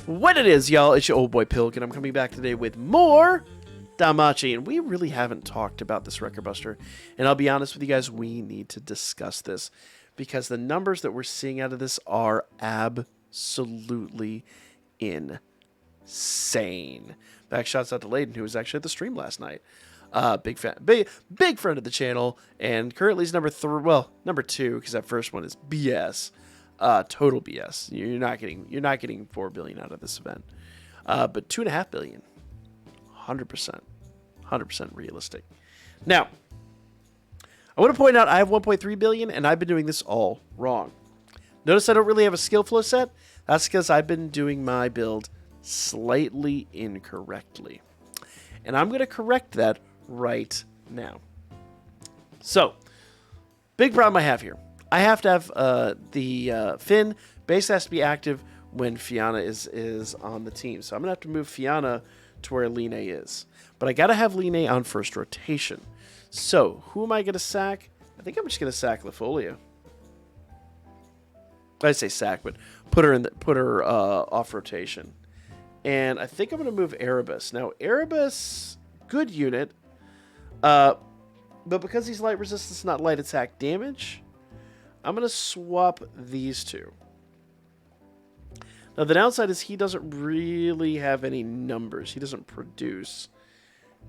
What it is, y'all, it's your old boy Pilk, and I'm coming back today with more Danmachi, and we really haven't talked about this Record Buster, and I'll be honest with you guys, we need to discuss this, because the numbers that we're seeing out of this are absolutely insane. Back shouts out to Layden, who was actually at the stream last night. Big fan, big friend of the channel, and currently is number 2, because that first one is BS. Total BS. You're not getting 4 billion out of this event. But 2.5 billion, 100% realistic. Now, I want to point out I have 1.3 billion, and I've been doing this all wrong. Notice I don't really have a skill flow set. That's because I've been doing my build slightly incorrectly, and I'm going to correct that right now. So, big problem I have here. I have to have the Finn base has to be active when Fiona is on the team. So I'm going to have to move Fiona to where Line is. But I got to have Line on first rotation. So who am I going to sack? I think I'm just going to sack LaFolia. I say sack, but put her off rotation. And I think I'm going to move Erebus. Now Erebus, good unit. But because he's light resistance, not light attack damage, I'm going to swap these two. Now, the downside is he doesn't really have any numbers. He doesn't produce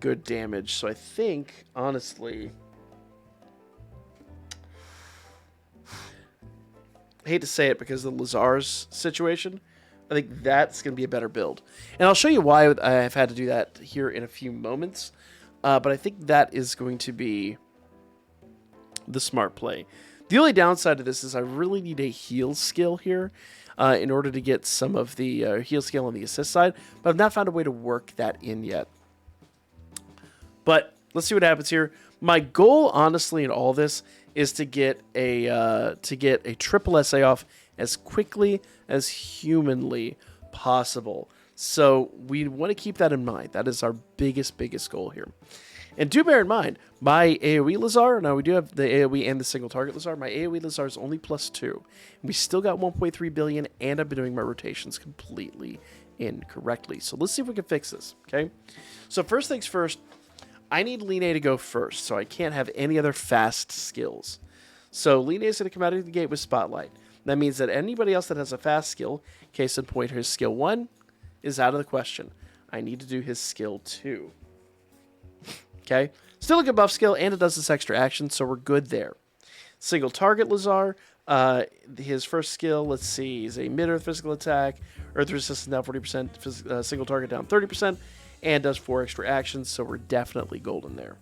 good damage. So I think, honestly, I hate to say it because of the Lazar's situation, I think that's going to be a better build. And I'll show you why I've had to do that here in a few moments. But I think that is going to be the smart play. The only downside of this is I really need a heal skill here in order to get some of the heal skill on the assist side, but I've not found a way to work that in yet. But let's see what happens here. My goal, honestly, in all this is to get a triple SA off as quickly as humanly possible. So we want to keep that in mind. That is our biggest goal here. And do bear in mind, my AoE Lazar, now we do have the AoE and the single target Lazar, my AoE Lazar is only +2. And we still got 1.3 billion, and I've been doing my rotations completely incorrectly. So let's see if we can fix this, okay? So first things first, I need Line to go first, so I can't have any other fast skills. So Line is going to come out of the gate with Spotlight. That means that anybody else that has a fast skill, case in point, his skill 1 is out of the question. I need to do his skill 2. Okay, still a good buff skill, and it does this extra action, so we're good there. Single target Lazar, his first skill, let's see, is a mid-earth physical attack, earth resistance down 40%, single target down 30%, and does 4 extra actions, so we're definitely golden there.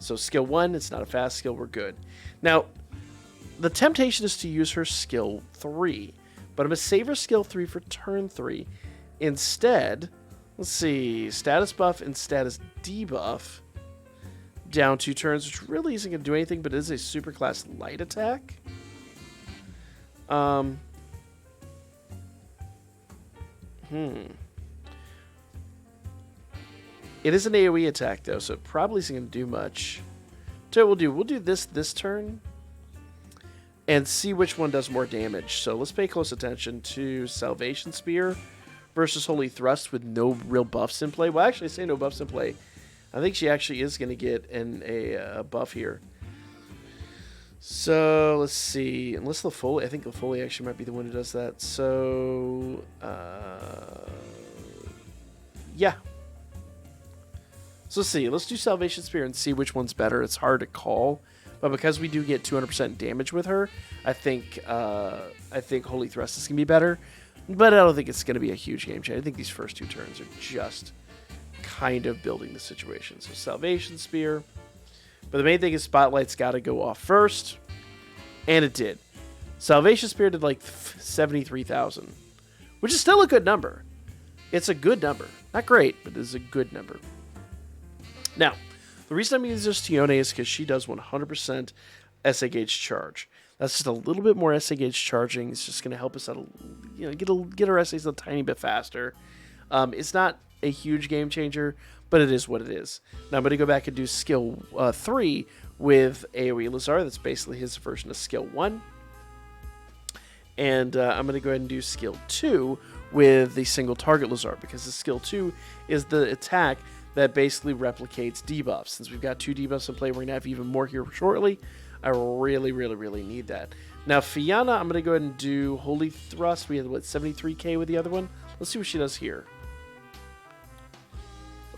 So skill 1, it's not a fast skill, we're good. Now, the temptation is to use her skill 3, but I'm going to save her skill 3 for turn 3. Instead, let's see, status buff and status debuff down 2 turns, which really isn't going to do anything, but it is a superclass light attack. It is an AoE attack, though, so it probably isn't going to do much. So we'll do this turn and see which one does more damage. So let's pay close attention to Salvation Spear versus Holy Thrust with no real buffs in play. Well, actually, I say no buffs in play. I think she actually is going to get a buff here. So, let's see. Unless LaFolia, I think LaFolia actually might be the one who does that. So, yeah. So, let's see. Let's do Salvation Spear and see which one's better. It's hard to call. But because we do get 200% damage with her, I think Holy Thrust is going to be better. But I don't think it's going to be a huge game change. I think these first 2 turns are just kind of building the situation. So Salvation Spear. But the main thing is Spotlight's got to go off first. And it did. Salvation Spear did like 73,000. Which is still a good number. It's a good number. Not great, but it's a good number. Now, the reason I'm using this Tione is because she does 100% SA gauge charge. That's just a little bit more SA gauge charging. It's just going to help us out, get our SAs a tiny bit faster. It's not a huge game changer, but it is what it is. Now I'm going to go back and do skill 3 with AoE Lazar. That's basically his version of skill 1. And I'm going to go ahead and do skill 2, with the single target Lazar, because the skill 2 is the attack that basically replicates debuffs. Since we've got 2 debuffs in play, we're going to have even more here shortly. I really, really, really need that. Now, Fianna, I'm going to go ahead and do Holy Thrust. We had, what, 73k with the other one? Let's see what she does here.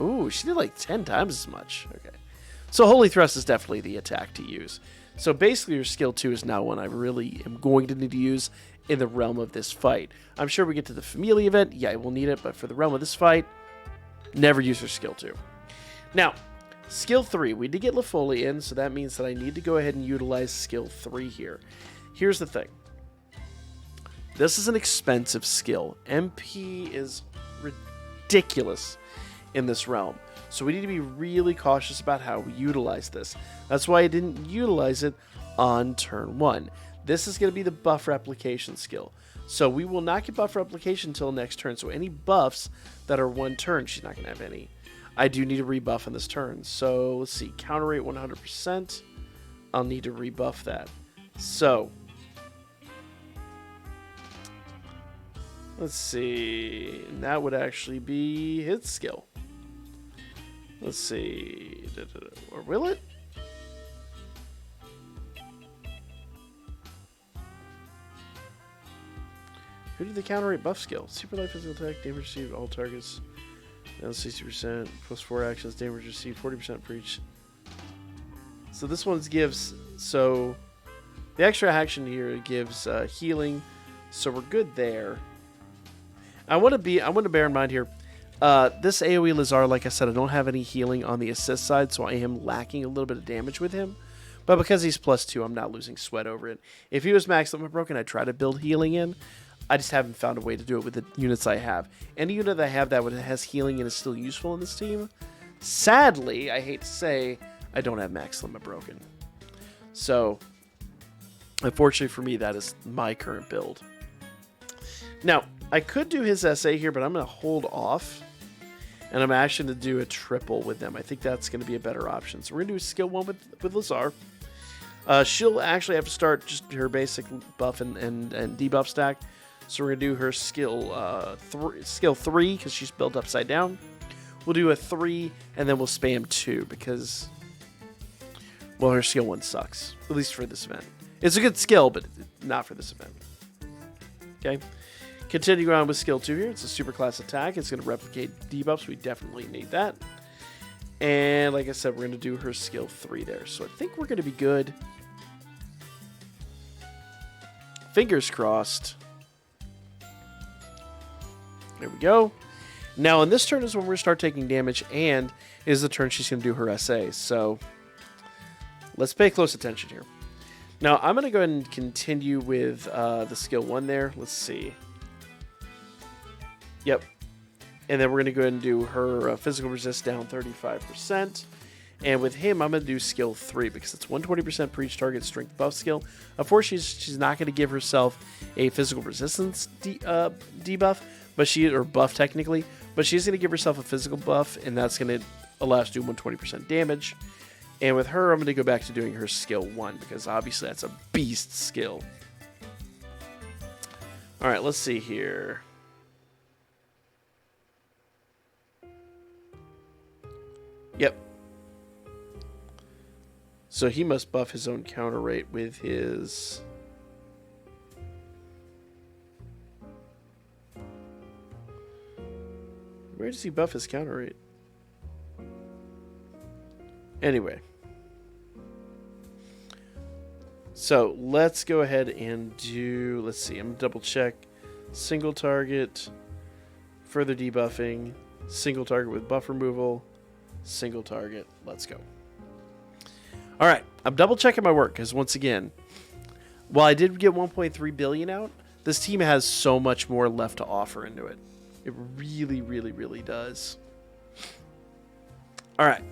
Ooh, she did like 10 times as much. Okay. So Holy Thrust is definitely the attack to use. So basically your skill 2 is now one I really am going to need to use in the realm of this fight. I'm sure we get to the Familia event. Yeah, we'll need it. But for the realm of this fight, never use her skill 2. Now, skill 3. We did get Lafoli in, so that means that I need to go ahead and utilize skill 3 here. Here's the thing. This is an expensive skill. MP is ridiculous in this realm. So we need to be really cautious about how we utilize this. That's why I didn't utilize it on turn 1. This is going to be the buff replication skill. So we will not get buff replication until next turn. So any buffs that are 1 turn, she's not going to have any. I do need to rebuff on this turn. So let's see, counter rate 100%. I'll need to rebuff that. So let's see, and that would actually be hit skill. Let's see, or will it? Who did the counter rate buff skill? Super light physical attack, damage received, all targets, down 60%, plus 4 actions, damage received, 40% for each. So this one gives, so the extra action here gives healing, so we're good there. I want to bear in mind here, this AoE Lazar, like I said, I don't have any healing on the assist side, so I am lacking a little bit of damage with him. But because he's +2, I'm not losing sweat over it. If he was max limit broken, I'd try to build healing in. I just haven't found a way to do it with the units I have. Any unit that I have that has healing and is still useful in this team, sadly, I hate to say, I don't have max limit broken. So, unfortunately for me, that is my current build. Now, I could do his SA here, but I'm going to hold off. And I'm actually going to do a triple with them. I think that's going to be a better option. So we're going to do skill 1 with Lazar. She'll actually have to start just her basic buff and debuff stack. So we're going to do her skill 3 because she's built upside down. We'll do a 3 and then we'll spam 2 because, well, her skill 1 sucks. At least for this event. It's a good skill, but not for this event. Okay. Continue on with skill 2 here. It's a super class attack. It's going to replicate debuffs. We definitely need that. And like I said, we're going to do her skill 3 there. So I think we're going to be good. Fingers crossed. There we go. Now, on this turn is when we're going to start taking damage, and is the turn she's going to do her SA. So let's pay close attention here. Now, I'm going to go ahead and continue with the skill 1 there. Let's see. Yep. And then we're going to go ahead and do her physical resist down 35%. And with him, I'm going to do skill 3 because it's 120% per each target strength buff skill. Unfortunately, she's not going to give herself a physical resistance debuff, but or buff technically, but she's going to give herself a physical buff, and that's going to allow us to do 120% damage. And with her, I'm going to go back to doing her skill 1 because obviously that's a beast skill. All right, let's see here. Yep. So he must buff his own counter rate with his... Where does he buff his counter rate? Anyway. So let's go ahead and do... Let's see. I'm going to double check. Single target. Further debuffing. Single target with buff removal. Single target. Let's go. All right. I'm double checking my work because once again, while I did get 1.3 billion out, this team has so much more left to offer into it. It really, really, really does. All right.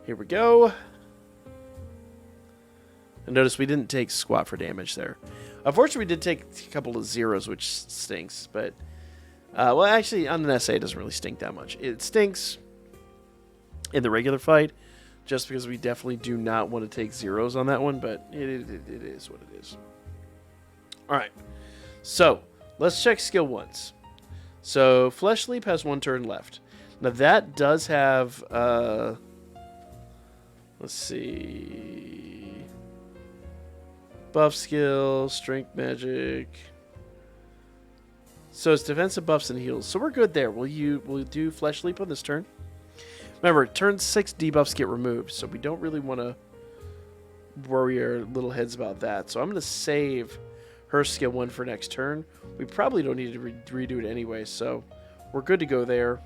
Here we go. And notice we didn't take squat for damage there. Unfortunately, we did take a couple of zeros, which stinks, but... well, actually, on an SA, it doesn't really stink that much. It stinks in the regular fight, just because we definitely do not want to take zeros on that one, but it is what it is. All right. So let's check skill ones. So Flesh Leap has 1 turn left. Now that does have, let's see, buff skill, strength magic. So it's defensive buffs and heals. So we're good there. Will you do Flesh Leap on this turn? Remember, turn 6 debuffs get removed, so we don't really want to worry our little heads about that. So I'm going to save her skill 1 for next turn. We probably don't need to redo it anyway, so we're good to go there.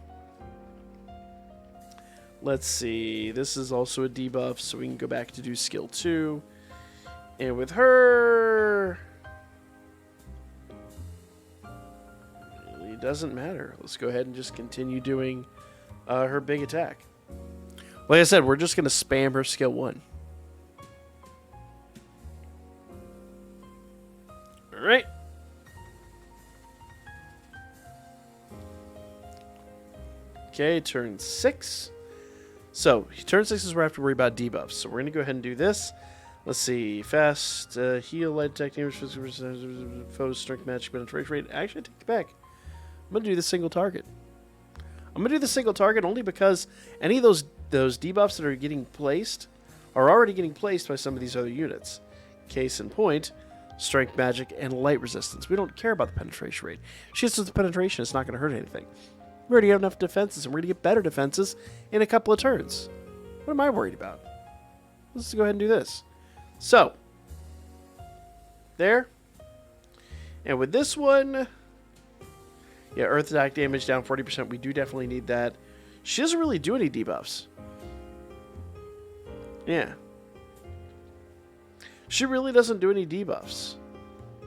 Let's see. This is also a debuff, so we can go back to do skill 2. And with her, it doesn't matter. Let's go ahead and just continue doing her big attack. Like I said, we're just going to spam her skill 1. All right. Okay, turn 6. So, turn 6 is where I have to worry about debuffs. So, we're going to go ahead and do this. Let's see. Fast, heal, light attack, damage, physical resistance, foes, strength, magic, penetration rate. Actually, I take it back. I'm going to do the single target. I'm going to do the single target only because any of those debuffs that are getting placed are already getting placed by some of these other units. Case in point, strength, magic, and light resistance. We don't care about the penetration rate. She hits with the penetration, it's not going to hurt anything. We already have enough defenses, and we're going to get better defenses in a couple of turns. What am I worried about? Let's go ahead and do this. So, there. And with this one, yeah, earth attack damage down 40%. We do definitely need that. She doesn't really do any debuffs. Yeah. She really doesn't do any debuffs.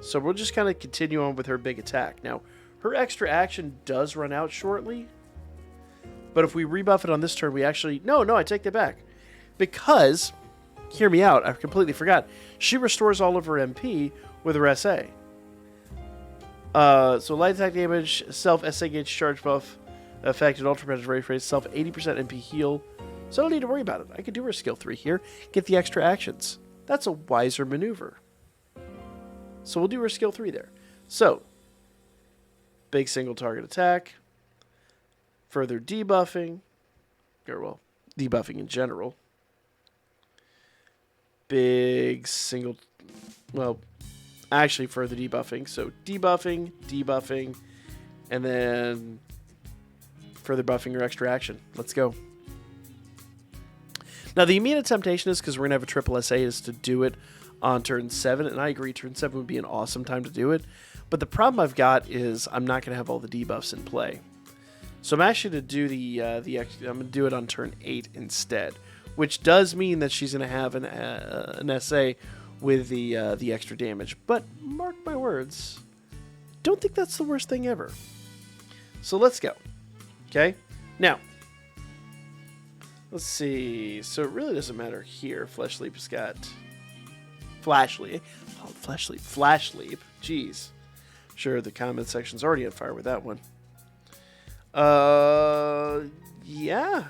So we'll just kind of continue on with her big attack. Now, her extra action does run out shortly. But if we rebuff it on this turn, we actually... No, I take that back. Because, hear me out, I completely forgot. She restores all of her MP with her SA. So light attack damage, self SA gauge charge buff, effect, and ultra penetration rate, self 80% MP heal. So I don't need to worry about it. I can do her skill 3 here, get the extra actions. That's a wiser maneuver. So we'll do her skill 3 there. So, big single target attack, further debuffing, or well, debuffing in general. Big single, well, actually further debuffing. So debuffing, and then further buffing or extra action. Let's go. Now, the immediate temptation is, because we're going to have a triple SA, is to do it on turn 7. And I agree, turn 7 would be an awesome time to do it. But the problem I've got is I'm not going to have all the debuffs in play. So I'm actually going to do I'm going to do it on turn 8 instead. Which does mean that she's going to have an SA with the extra damage. But mark my words, don't think that's the worst thing ever. So let's go. Okay? Now, let's see. So it really doesn't matter here. Flesh Leap has got... Flash Leap. Flash Leap. Jeez. Sure, the comment section's already on fire with that one. Yeah.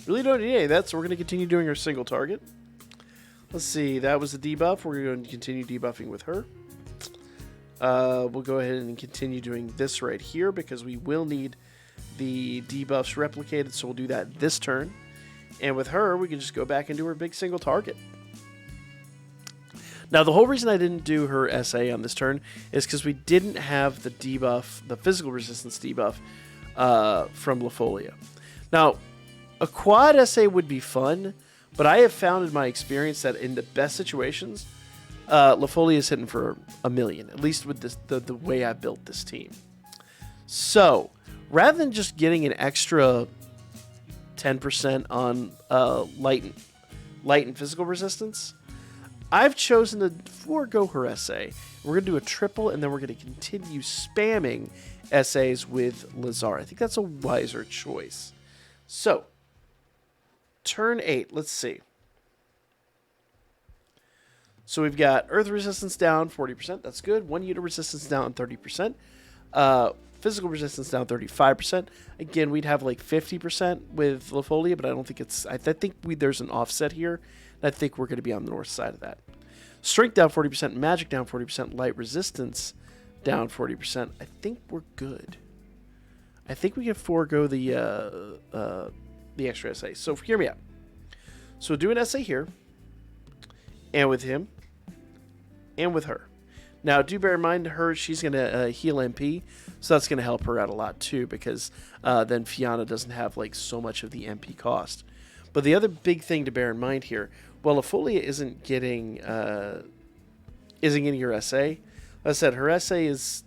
Really don't need any of that, so we're going to continue doing our single target. Let's see, that was the debuff. We're going to continue debuffing with her. We'll go ahead and continue doing this right here because we will need the debuffs replicated, so we'll do that this turn. And with her, we can just go back and do her big single target. Now, the whole reason I didn't do her SA on this turn is because we didn't have the debuff, the physical resistance debuff from Lafolia. Now, a quad SA would be fun, but I have found in my experience that in the best situations, Lafolia is hitting for 1,000,000, at least with this, the way I built this team. So, rather than just getting an extra 10% on light and physical resistance, I've chosen to forego her SA. We're going to do a triple, and then we're going to continue spamming SAs with Lazar. I think that's a wiser choice. So, turn 8, let's see. So we've got Earth resistance down 40%. That's good. 1 unit resistance down 30%. Physical resistance down 35%. Again, we'd have like 50% with Lafolia, but I don't think it's... I think there's an offset here. And I think we're going to be on the north side of that. Strength down 40%, magic down 40%, light resistance down 40%. I think we're good. I think we can forego the extra essay. So hear me out. So we'll do an essay here, and with him, and with her. Now, do bear in mind, she's going to heal MP, so that's going to help her out a lot too, because then Fiona doesn't have like so much of the MP cost. But the other big thing to bear in mind here, well, Afolia isn't getting her SA. Like I said, her SA is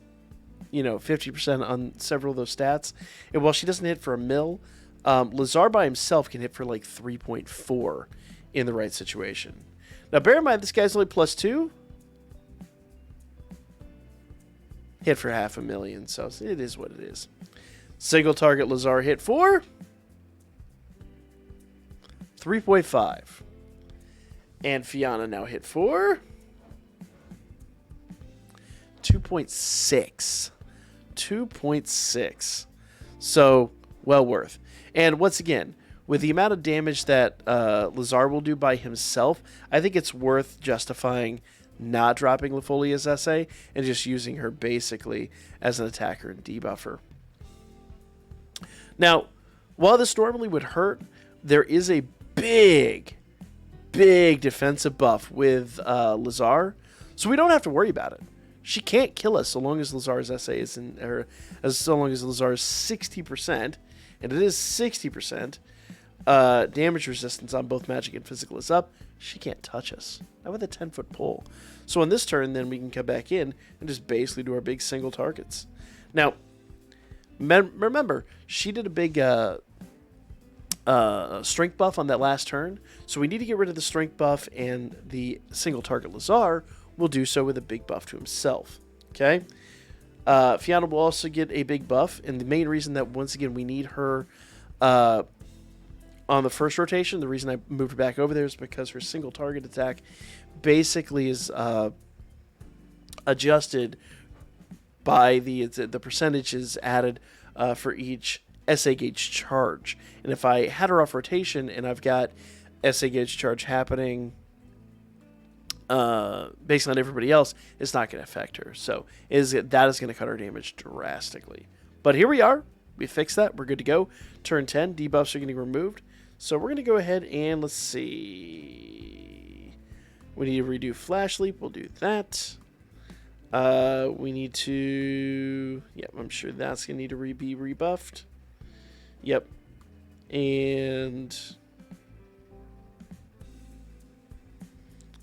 50% on several of those stats, and while she doesn't hit for a mil, Lazar by himself can hit for like 3.4 in the right situation. Now, bear in mind, this guy's only +2. Hit for 500,000, so it is what it is. Single target Lazar hit for 3.5. And Fiona now hit for 2.6. 2.6. So, well worth. And once again, with the amount of damage that Lazar will do by himself, I think it's worth justifying not dropping Lafolia's essay and just using her basically as an attacker and debuffer. Now, while this normally would hurt, there is a big defensive buff with Lazar, so we don't have to worry about it. She can't kill us so long as Lazar's essay is so long as Lazar's 60%, and it is 60%. Damage resistance on both magic and physical is up. She can't touch us. Not with a 10-foot pole. So on this turn, then we can come back in and just basically do our big single targets. Now, remember, she did a big strength buff on that last turn. So we need to get rid of the strength buff, and the single target Lazar will do so with a big buff to himself. Okay? Fiona will also get a big buff, and the main reason that, once again, we need her on the first rotation, the reason I moved her back over there is because her single target attack basically is adjusted by the percentages added for each SA gauge charge. And if I had her off rotation and I've got SA gauge charge happening based on everybody else, it's not going to affect her. So that is going to cut our damage drastically. But here we are. We fixed that. We're good to go. Turn 10, debuffs are getting removed. So we're going to go ahead and let's see. We need to redo Flash Leap. We'll do that. We need to... Yep, I'm sure that's going to need to be rebuffed. Yep. And...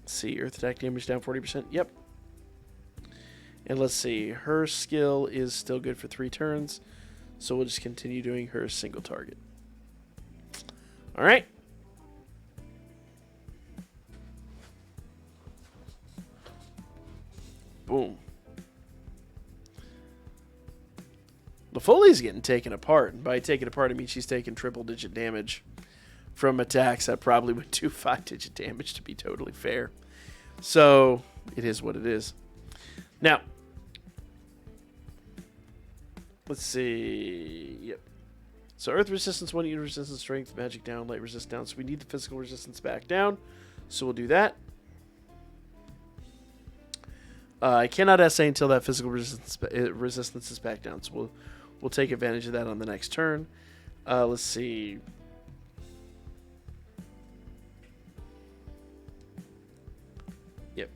Let's see. Earth attack damage down 40%. Yep. And let's see. Her skill is still good for 3 turns. So we'll just continue doing her single target. All right. Boom. Lafolia's getting taken apart. And by taken apart, I mean she's taking triple-digit damage from attacks that probably would do 5-digit damage, to be totally fair. So, it is what it is. Now, let's see. Yep. So Earth Resistance 1, Unit Resistance, Strength, Magic down, Light Resist down. So we need the Physical Resistance back down. So we'll do that. I cannot essay until that Physical Resistance is back down. So we'll take advantage of that on the next turn. Let's see. Yep.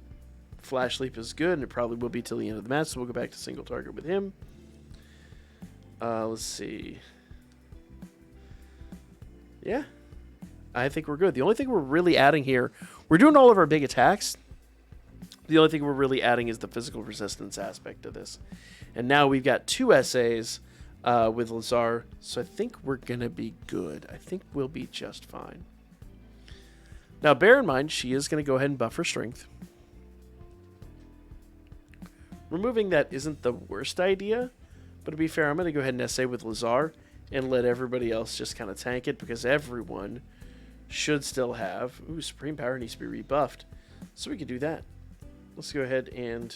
Flash Leap is good, and it probably will be till the end of the match. So we'll go back to single target with him. Let's see. Yeah, I think we're good. The only thing we're really adding here, we're doing all of our big attacks. The only thing we're really adding is the physical resistance aspect of this. And now we've got 2 essays with Lazar, so I think we're going to be good. I think we'll be just fine. Now, bear in mind, she is going to go ahead and buff her strength. Removing that isn't the worst idea, but to be fair, I'm going to go ahead and essay with Lazar and let everybody else just kind of tank it, because everyone should still have... Ooh, Supreme Power needs to be rebuffed. So we could do that. Let's go ahead and...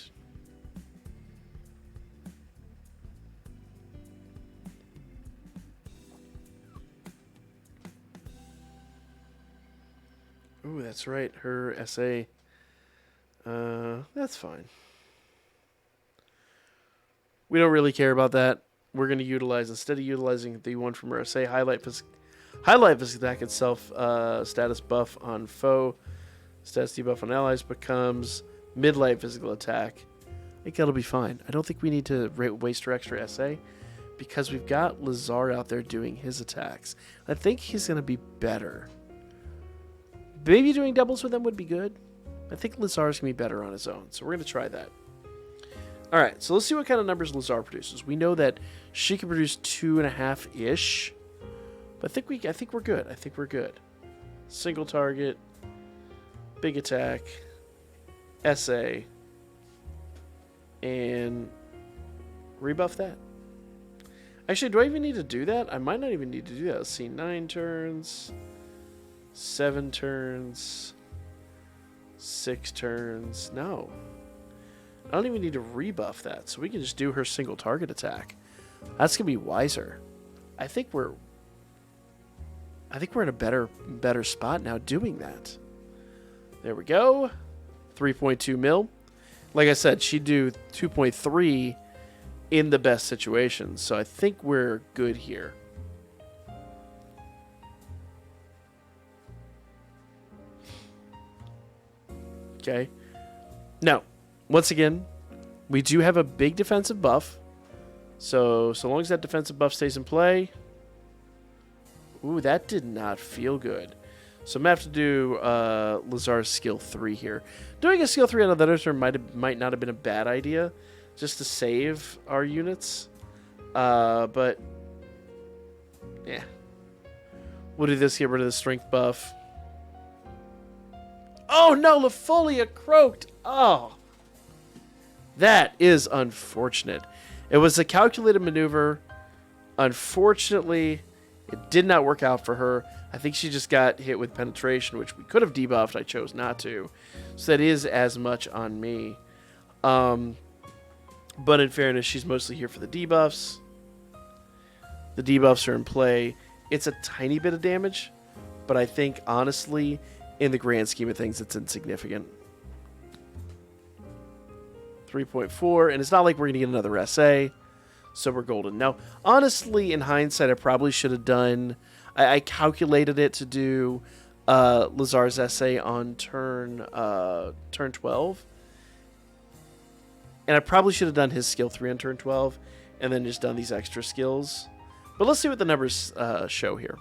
Ooh, that's right. Her SA... That's fine. We don't really care about that. We're going to utilize, instead of utilizing the one from RSA, highlight physical attack itself, status buff on foe, status debuff on allies becomes mid-light physical attack. I think that'll be fine. I don't think we need to waste our extra SA because we've got Lazar out there doing his attacks. I think he's going to be better. Maybe doing doubles with him would be good. I think Lazar's going to be better on his own, so we're going to try that. All right, so let's see what kind of numbers Lazar produces. We know that she can produce 2.5-ish, but I think we're good. I think we're good. Single target, big attack, SA, and rebuff that. Actually, do I even need to do that? I might not even need to do that. Let's see, 9 turns, 7 turns, 6 turns. No. I don't even need to rebuff that, so we can just do her single target attack. That's gonna be wiser. I think we're in a better spot now doing that. There we go. 3.2 mil. Like I said, she'd do 2.3 in the best situation, so I think we're good here. Okay. Now, once again, we do have a big defensive buff. So long as that defensive buff stays in play. Ooh, that did not feel good. So I'm going to have to do Lazar's skill 3 here. Doing a skill 3 on another turn might not have been a bad idea, just to save our units. But, yeah. We'll do this, get rid of the strength buff. Oh no, LaFolia croaked! Oh. That is unfortunate. It was a calculated maneuver. Unfortunately, it did not work out for her. I think she just got hit with penetration, which we could have debuffed. I chose not to. So that is as much on me. But in fairness, she's mostly here for the debuffs. The debuffs are in play. It's a tiny bit of damage, but I think, honestly, in the grand scheme of things, it's insignificant. 3.4, and it's not like we're going to get another SA, so we're golden. Now, honestly, in hindsight, I probably should have done... I calculated it to do Lazar's SA on turn 12, and I probably should have done his skill 3 on turn 12, and then just done these extra skills. But let's see what the numbers show here.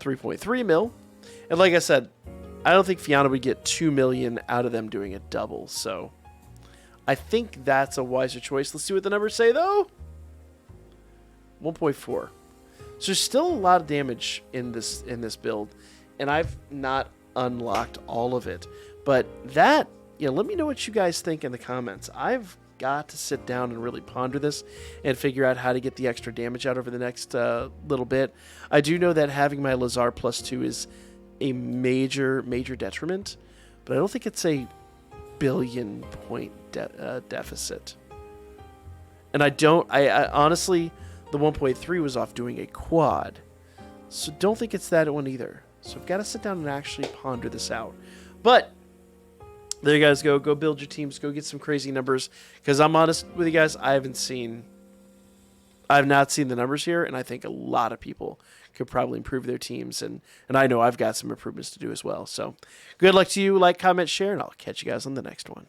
3.3 mil, and like I said, I don't think Fiona would get 2 million out of them doing a double, so I think that's a wiser choice. Let's see what the numbers say, though. 1.4. So there's still a lot of damage in this build, and I've not unlocked all of it. But that, let me know what you guys think in the comments. I've got to sit down and really ponder this and figure out how to get the extra damage out over the next little bit. I do know that having my Lazar +2 is a major detriment, but I don't think it's a billion-point deficit. And I honestly, the 1.3 was off doing a quad, so don't think it's that one either. So I've got to sit down and actually ponder this out. But there you guys go. Go build your teams. Go get some crazy numbers. Because I'm honest with you guys, I've not seen the numbers here, and I think a lot of people could probably improve their teams, and I know I've got some improvements to do as well. So good luck to you. Like, comment, share, and I'll catch you guys on the next one.